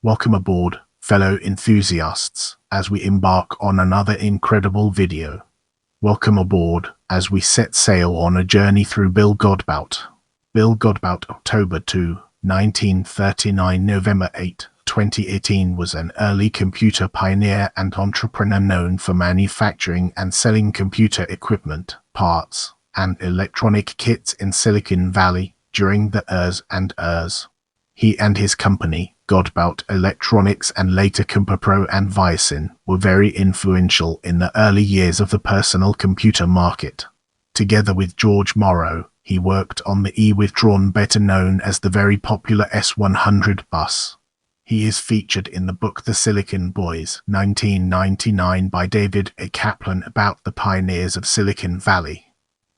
Welcome aboard, fellow enthusiasts, as we embark on another incredible video. Welcome aboard, as we set sail on a journey through Bill Godbout. Bill Godbout, October 2, 1939 – November 8, 2018 was an early computer pioneer and entrepreneur known for manufacturing and selling computer equipment, parts, and electronic kits in Silicon Valley during the years and years. He and his company, Godbout Electronics and later CompuPro and Viasyn, were very influential in the early years of the personal computer market. Together with George Morrow, he worked on the withdrawn, better known as the very popular S100 bus. He is featured in the book The Silicon Boys, 1999 by David A. Kaplan about the pioneers of Silicon Valley.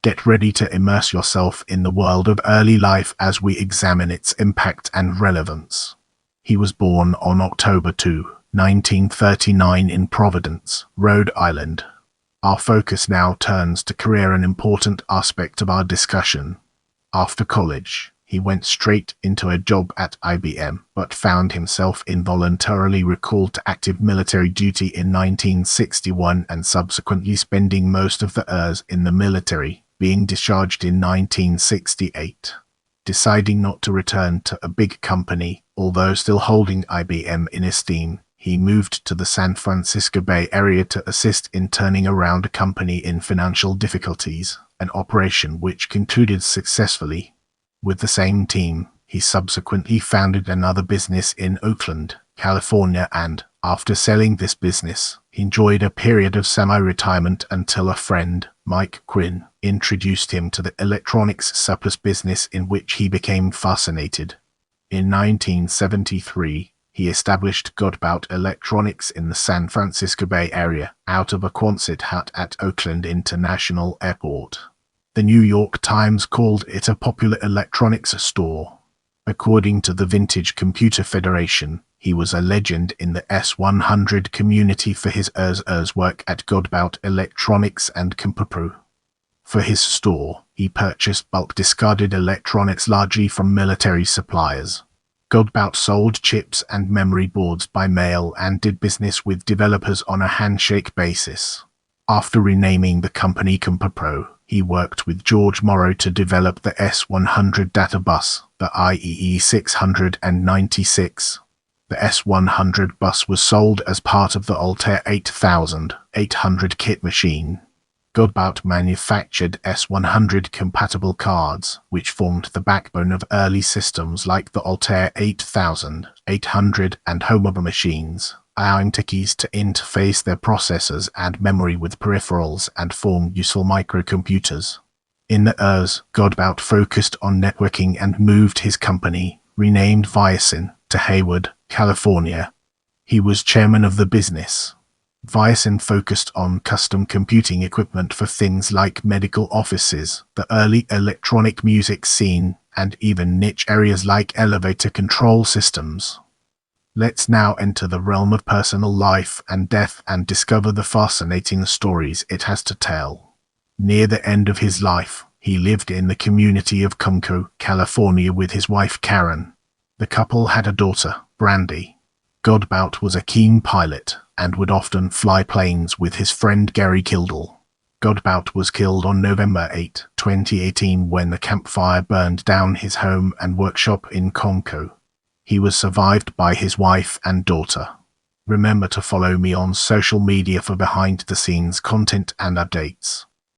Get ready to immerse yourself in the world of early life as we examine its impact and relevance. He was born on October 2, 1939 in Providence, Rhode Island. Our focus now turns to career, an important aspect of our discussion. After college, he went straight into a job at IBM, but found himself involuntarily recalled to active military duty in 1961 and subsequently spending most of the years in the military, being discharged in 1968. Deciding not to return to a big company, although still holding IBM in esteem, he moved to the San Francisco Bay Area to assist in turning around a company in financial difficulties, an operation which concluded successfully. With the same team, he subsequently founded another business in Oakland, California, and, after selling this business, he enjoyed a period of semi-retirement until a friend, Mike Quinn, introduced him to the electronics surplus business, in which he became fascinated. In 1973, he established Godbout Electronics in the San Francisco Bay Area, out of a Quonset hut at Oakland International Airport. The New York Times called it a popular electronics store. According to the Vintage Computer Federation, he was a legend in the S100 community for his years work at Godbout Electronics and CompuPro. For his store, he purchased bulk discarded electronics largely from military suppliers. Godbout sold chips and memory boards by mail and did business with developers on a handshake basis. After renaming the company CompuPro, he worked with George Morrow to develop the S100 data bus, the IEE 696. The S100 bus was sold as part of the Altair 8800 kit machine. Godbout manufactured S100 compatible cards, which formed the backbone of early systems like the Altair 8000, 800 and Homer machines, allowing techies to interface their processors and memory with peripherals and form useful microcomputers. In the years, Godbout focused on networking and moved his company, renamed Viasyn, to Hayward, California. He was chairman of the business. Viasyn focused on custom computing equipment for things like medical offices, the early electronic music scene, and even niche areas like elevator control systems. Let's now enter the realm of personal life and death and discover the fascinating stories it has to tell. Near the end of his life, he lived in the community of Comco, California with his wife Karen. The couple had a daughter, Brandy. Godbout was a keen pilot and would often fly planes with his friend Gary Kildall. Godbout was killed on November 8, 2018 when the campfire burned down his home and workshop in Comco. He was survived by his wife and daughter. Remember to follow me on social media for behind-the-scenes content and updates.